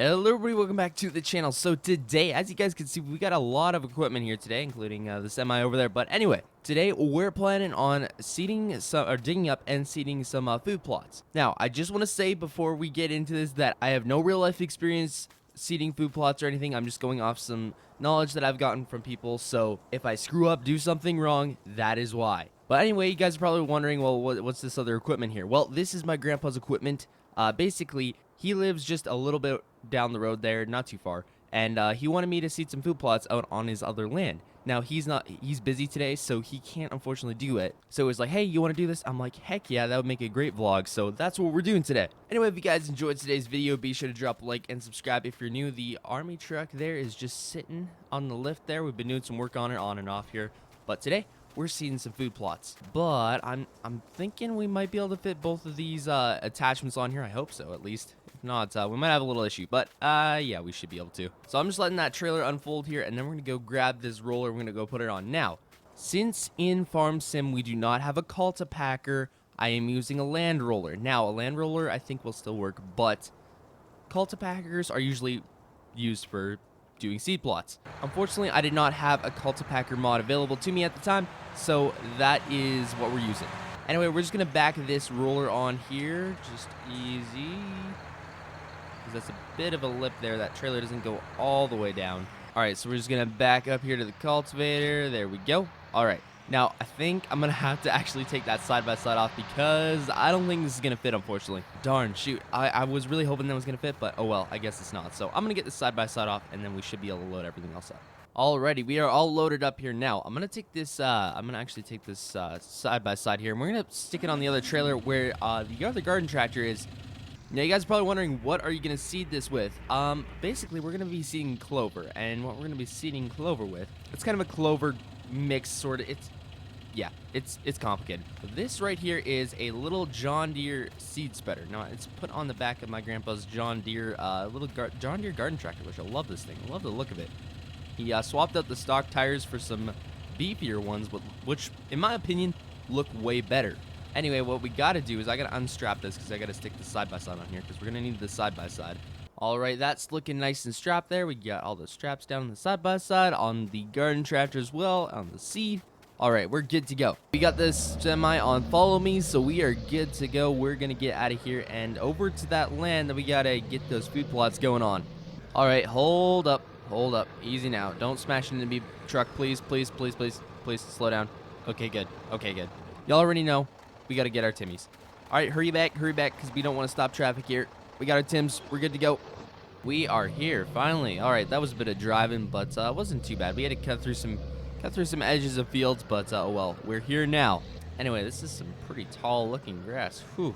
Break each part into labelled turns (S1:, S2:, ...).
S1: Hello everybody, welcome back to the channel. So today, as you guys can see, we got a lot of equipment here today, including the semi over there. But anyway, today we're planning on seeding some, or digging up and seeding some food plots. Now, I just want to say before we get into this that I have no real life experience seeding food plots or anything. I'm just going off some knowledge that I've gotten from people. So if I screw up, do something wrong, that is why. But anyway, you guys are probably wondering, well, what's this other equipment here? Well, this is my grandpa's equipment. Basically, he lives just a little bit down the road there, not too far, and he wanted me to seed some food plots out on his other land. Now, he's busy today, so he can't unfortunately do it. So it was like, hey, you want to do this? I'm like, heck yeah, that would make a great vlog. So that's what we're doing today. Anyway, if you guys enjoyed today's video, be sure to drop a like and subscribe if you're new. The army truck there is just sitting on the lift there. We've been doing some work on it on and off here, but today we're seeing some food plots. But I'm thinking we might be able to fit both of these attachments on here. I hope so, at least. If not, we might have a little issue, but yeah, we should be able to. So I'm just letting that trailer unfold here, and then we're gonna go grab this roller. We're gonna go put it on. Now, since in Farm Sim we do not have a cultipacker, I am using a land roller. Now, a land roller I think will still work, but cultipackers are usually used for doing seed plots. Unfortunately, I did not have a cultipacker mod available to me at the time, so that is what we're using. Anyway, we're just gonna back this roller on here, just easy. That's a bit of a lip there. That trailer doesn't go all the way down. All right, so we're just gonna back up here to the cultivator. There we go. All right, now I think I'm gonna have to actually take that side-by-side off because I don't think this is gonna fit, unfortunately. Darn, shoot. I was really hoping that was gonna fit, but oh well, I guess it's not. So I'm gonna get the side-by-side off, and then we should be able to load everything else up. Alrighty, we are all loaded up here now. I'm gonna take this. I'm gonna actually take this side-by-side here, and we're gonna stick it on the other trailer where the other garden tractor is. Now, you guys are probably wondering, what are you going to seed this with? Basically, we're going to be seeding clover, and what we're going to be seeding clover with, it's kind of a clover mix, sort of. It's complicated. This right here is a little John Deere seed spreader. Now, it's put on the back of my grandpa's John Deere, John Deere garden tractor, which I love this thing. I love the look of it. He swapped out the stock tires for some beefier ones, which, in my opinion, look way better. Anyway, what we gotta do is I gotta unstrap this because I gotta stick the side-by-side on here because we're gonna need the side-by-side. Alright, that's looking nice and strapped there. We got all the straps down on the side-by-side, on the garden tractor as well, on the seed. Alright, we're good to go. We got this semi on follow me, so we are good to go. We're gonna get out of here and over to that land that we gotta get those food plots going on. Alright, hold up, easy now. Don't smash into me, truck, please, please, please, please, please, slow down. Okay, good, good. Y'all already know. We got to get our Timmies. All right, hurry back, because we don't want to stop traffic here. We got our Tims. We're good to go. We are here, finally. All right, that was a bit of driving, but it wasn't too bad. We had to cut through some edges of fields, but oh well, we're here now. Anyway, this is some pretty tall-looking grass. Whew.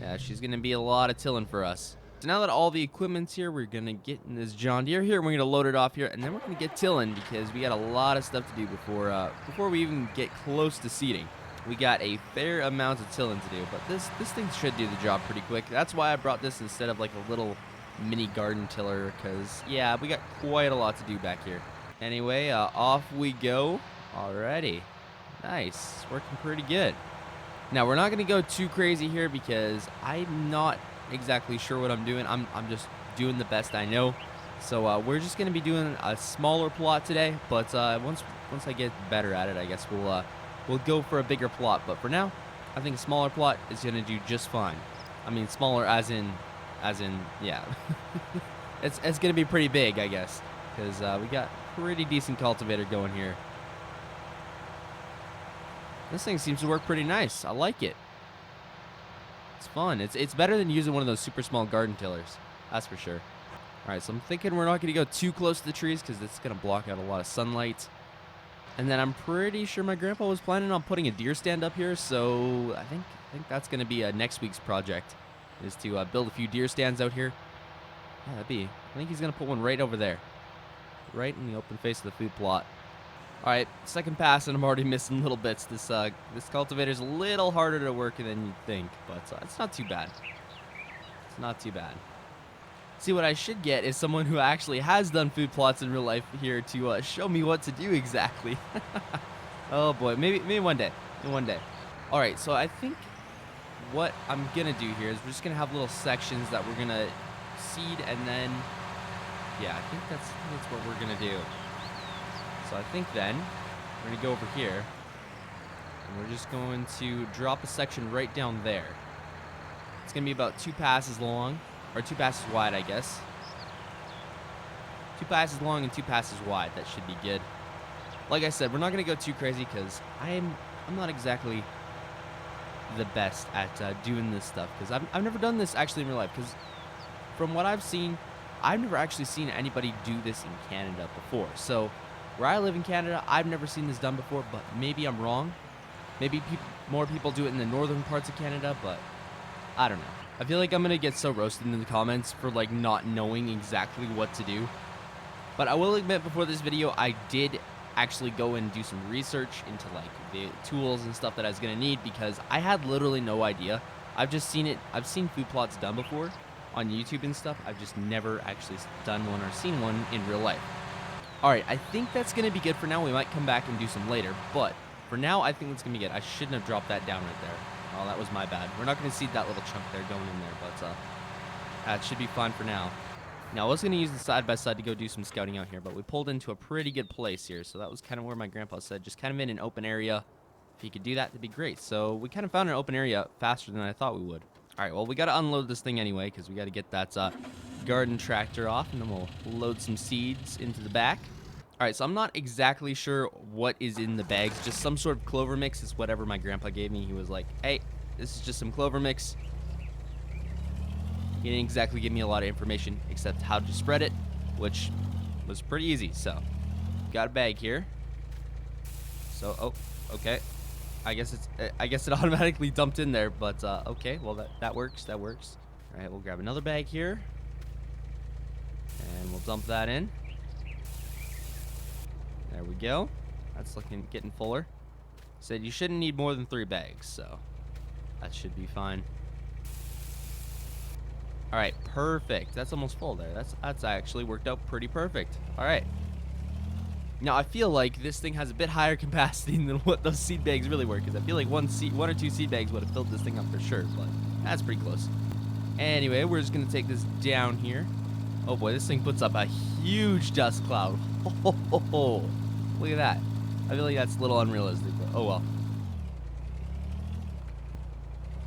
S1: Yeah, she's going to be a lot of tilling for us. So now that all the equipment's here, we're going to get in this John Deere here, and we're going to load it off here, and then we're going to get tilling because we got a lot of stuff to do before we even get close to seeding. We got a fair amount of tilling to do, but this thing should do the job pretty quick. That's why I brought this instead of like a little mini garden tiller, because, yeah, we got quite a lot to do back here. Anyway, off we go. Alrighty. Nice. It's working pretty good. Now, we're not going to go too crazy here because I'm not exactly sure what I'm doing. I'm just doing the best I know. So we're just going to be doing a smaller plot today, but once I get better at it, I guess we'll go for a bigger plot, but for now, I think a smaller plot is going to do just fine. I mean, smaller as in, yeah. it's going to be pretty big, I guess, because we got pretty decent cultivator going here. This thing seems to work pretty nice. I like it. It's fun. It's better than using one of those super small garden tillers. That's for sure. All right, so I'm thinking we're not going to go too close to the trees because it's going to block out a lot of sunlight. And then I'm pretty sure my grandpa was planning on putting a deer stand up here, so I think that's going to be next week's project, is to build a few deer stands out here. Yeah, I think he's going to put one right over there, right in the open face of the food plot. All right, second pass, and I'm already missing little bits. This cultivator's a little harder to work than you'd think, but it's not too bad. It's not too bad. See, what I should get is someone who actually has done food plots in real life here to show me what to do exactly. Oh boy, maybe one day. All right, so I think what I'm gonna do here is we're just gonna have little sections that we're gonna seed, and then, yeah, I think that's what we're going to do. So I think then we're going to go over here, and we're just going to drop a section right down there. It's going to be about 2 passes long, or 2 passes wide, I guess. 2 passes long and 2 passes wide. That should be good. Like I said, we're not going to go too crazy because I'm not exactly the best at doing this stuff, because I've never done this actually in real life, because from what I've seen, I've never actually seen anybody do this in Canada before. So where I live in Canada, I've never seen this done before, but maybe I'm wrong. Maybe more people do it in the northern parts of Canada, but I don't know. I feel like I'm going to get so roasted in the comments for like not knowing exactly what to do. But I will admit, before this video, I did actually go and do some research into like the tools and stuff that I was going to need, because I had literally no idea. I've just seen it. I've seen food plots done before on YouTube and stuff. I've just never actually done one or seen one in real life. All right, I think that's going to be good for now. We might come back and do some later, but for now, I think it's going to be good. I shouldn't have dropped that down right there. Oh, that was my bad. We're not going to see that little chunk there going in there, but that should be fine for now. Now, I was going to use the side-by-side to go do some scouting out here, but we pulled into a pretty good place here, so that was kind of where my grandpa said, just kind of in an open area. If you could do that, that'd be great. So we kind of found an open area faster than I thought we would. All right, well, we got to unload this thing anyway, because we got to get that garden tractor off, and then we'll load some seeds into the back. All right, so I'm not exactly sure what is in the bags. Just some sort of clover mix is whatever my grandpa gave me. He was like, hey, this is just some clover mix. He didn't exactly give me a lot of information except how to spread it, which was pretty easy. So, got a bag here. So, oh, okay. I guess it automatically dumped in there, but okay. Well, that works. That works. All right, we'll grab another bag here, and we'll dump that in. There we go. That's getting fuller. Said you shouldn't need more than 3 bags, so that should be fine. All right, perfect. That's almost full there. That's actually worked out pretty perfect. All right. Now I feel like this thing has a bit higher capacity than what those seed bags really were, because I feel like one or two seed bags would have filled this thing up for sure, but that's pretty close. Anyway, we're just gonna take this down here. Oh boy, this thing puts up a huge dust cloud. Look at that. I feel like that's a little unrealistic, but oh well.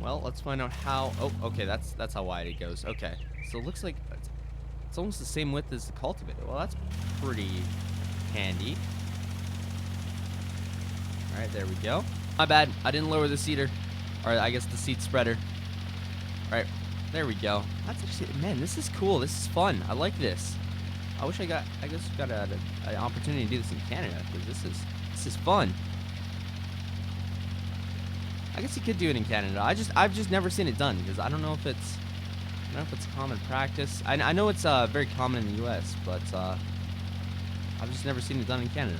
S1: Well, let's find out how. Oh, okay, that's how wide it goes. Okay, so it looks like it's almost the same width as the cultivator. Well, that's pretty handy. All right, there we go. My bad, I didn't lower the seeder, or I guess the seed spreader. All right, there we go. That's actually, man, this is cool. This is fun. I like this. I wish I got an opportunity to do this in Canada, because this is fun. I guess you could do it in Canada. I've just never seen it done, because I don't know if it's common practice. I know it's very common in the U.S., but I've just never seen it done in Canada.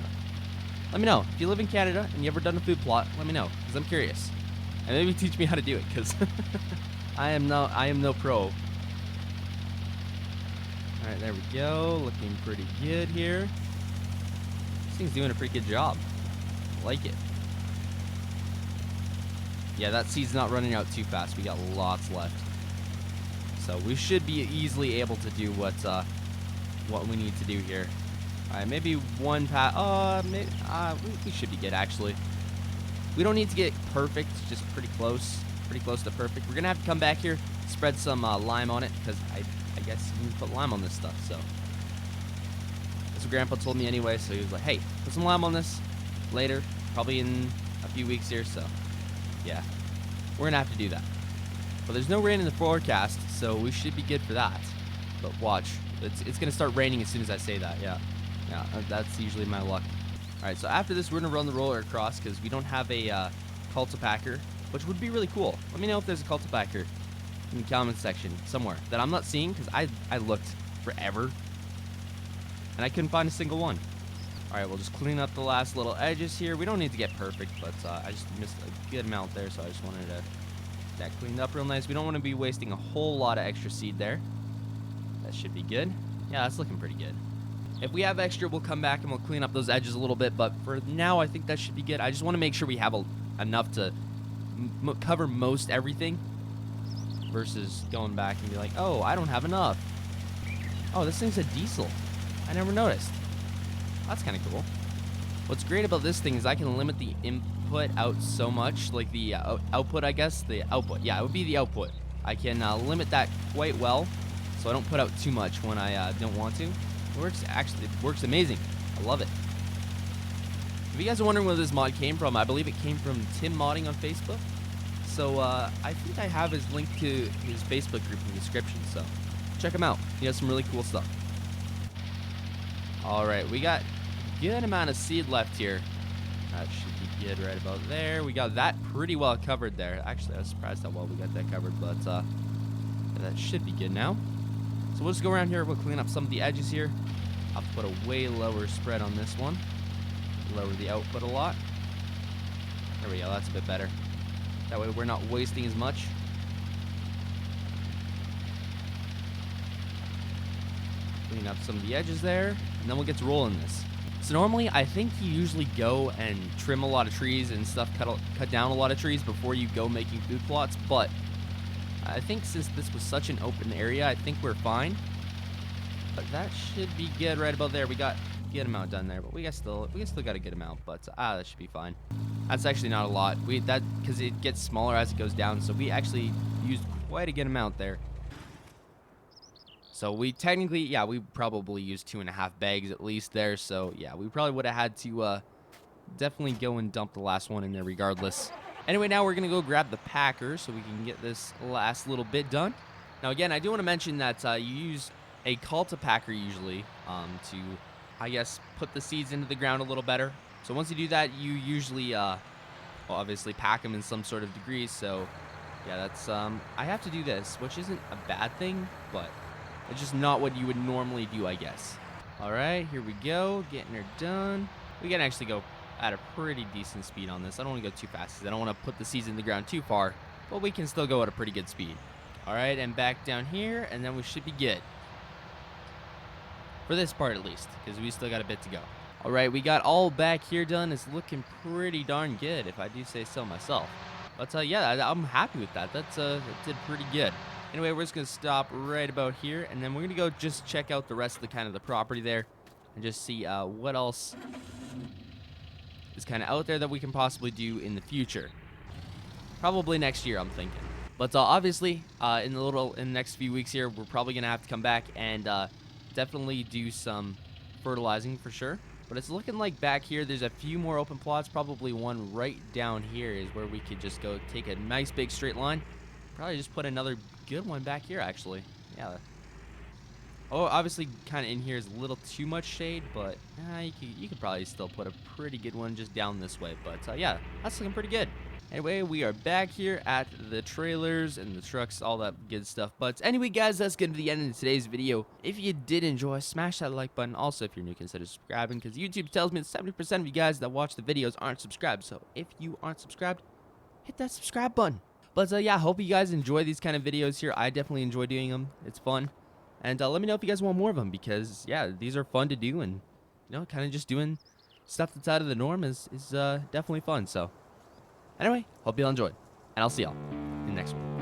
S1: Let me know if you live in Canada and you ever done a food plot. Let me know, because I'm curious, and maybe teach me how to do it, because I am no pro. All right, there we go. Looking pretty good here. This thing's doing a pretty good job. I like it. Yeah, that seed's not running out too fast. We got lots left, so we should be easily able to do what we need to do here. All right, maybe one pass. We should be good, actually. We don't need to get perfect, just pretty close to perfect. We're gonna have to come back here, spread some lime on it, because I guess you can put lime on this stuff. So that's what Grandpa told me anyway. So he was like, "Hey, put some lime on this later, probably in a few weeks here." So yeah, we're gonna have to do that. But there's no rain in the forecast, so we should be good for that. But watch, it's gonna start raining as soon as I say that. Yeah, that's usually my luck. All right, so after this, we're gonna run the roller across, because we don't have a cultipacker, which would be really cool. Let me know if there's a cultipacker in the comment section somewhere that I'm not seeing, because I looked forever and I couldn't find a single one. All right, we'll just clean up the last little edges here. We don't need to get perfect, but I just missed a good amount there, so I just wanted to get that cleaned up real nice. We don't want to be wasting a whole lot of extra seed there. That should be good. Yeah, that's looking pretty good. If we have extra, we'll come back and we'll clean up those edges a little bit, but for now, I think that should be good. I just want to make sure we have enough to cover most everything, versus going back and be like, oh, I don't have enough. Oh, this thing's a diesel. I never noticed. That's kind of cool. What's great about this thing is I can limit the input out so much, like the output, I guess. The output, yeah, it would be the output. I can limit that quite well, so I don't put out too much when I don't want to. It works amazing. I love it. If you guys are wondering where this mod came from, I believe it came from Tim Modding on Facebook. So I think I have his link to his Facebook group in the description, so check him out. He has some really cool stuff. All right, we got a good amount of seed left here. That should be good right about there. We got that pretty well covered there. Actually, I was surprised how well we got that covered, but yeah, that should be good now. So we'll just go around here. We'll clean up some of the edges here. I'll put a way lower spread on this one. Lower the output a lot. There we go. That's a bit better. That way we're not wasting as much. Clean up some of the edges there, and then we'll get to rolling this. So normally, I think you usually go and trim a lot of trees and stuff, cut down a lot of trees before you go making food plots, but I think since this was such an open area, I think we're fine. But that should be good right about there. We got a good amount done there, but we still got a good amount, but that should be fine. That's actually not a lot. Because it gets smaller as it goes down, so we actually used quite a good amount there. So we technically, yeah, we probably used 2.5 bags at least there. So yeah, we probably would have had to definitely go and dump the last one in there regardless. Anyway, now we're going to go grab the packer so we can get this last little bit done. Now again, I do want to mention that you use a cultipacker usually to, I guess, put the seeds into the ground a little better. So once you do that, you usually, well, obviously pack them in some sort of degree. So yeah, that's, I have to do this, which isn't a bad thing, but it's just not what you would normally do, I guess. All right, here we go, getting her done. We can actually go at a pretty decent speed on this. I don't want to go too fast because I don't want to put the seeds in the ground too far, but we can still go at a pretty good speed. All right, and back down here, and then we should be good. For this part at least, because we still got a bit to go. All right, we got all back here done. It's looking pretty darn good, if I do say so myself. But yeah, I'm happy with that. That did pretty good. Anyway, we're just going to stop right about here, and then we're going to go just check out the rest of the kind of the property there and just see what else is kind of out there that we can possibly do in the future. Probably next year, I'm thinking. But obviously, in the next few weeks here, we're probably going to have to come back and definitely do some fertilizing for sure. But it's looking like back here, there's a few more open plots. Probably one right down here is where we could just go take a nice big straight line. Probably just put another good one back here, actually. Yeah. Oh, obviously, kind of in here is a little too much shade, but you could probably still put a pretty good one just down this way. But yeah, that's looking pretty good. Anyway, we are back here at the trailers and the trucks, all that good stuff. But anyway, guys, that's going to be the end of today's video. If you did enjoy, smash that like button. Also, if you're new, consider subscribing, because YouTube tells me that 70% of you guys that watch the videos aren't subscribed. So if you aren't subscribed, hit that subscribe button. But yeah, hope you guys enjoy these kind of videos here. I definitely enjoy doing them. It's fun. And let me know if you guys want more of them, because yeah, these are fun to do, and you know, kind of just doing stuff that's out of the norm is definitely fun. So anyway, hope you all enjoyed, and I'll see y'all in the next one.